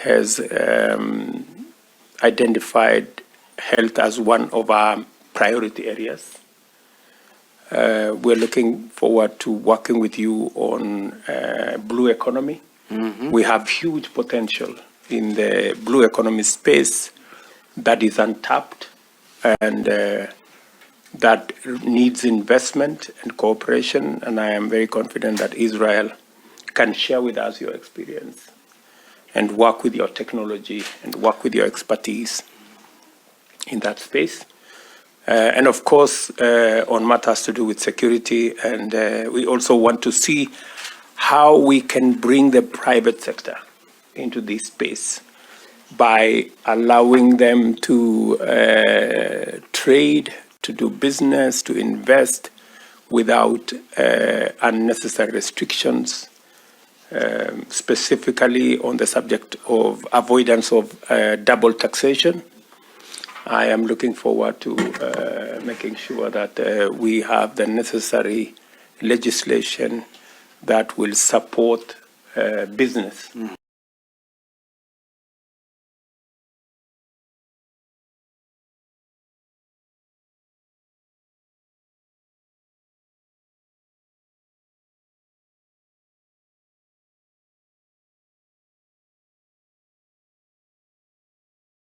has identified health as one of our priority areas. We're looking forward to working with you on blue economy. We have huge potential in the blue economy space that is untapped and that needs investment and cooperation. And I am very confident that Israel can share with us your experience and work with your technology and work with your expertise in that space. And of course, on matters to do with security. And we also want to see how we can bring the private sector into this space by allowing them to trade, to do business, to invest without unnecessary restrictions, specifically on the subject of avoidance of double taxation. I am looking forward to making sure that we have the necessary legislation that will support business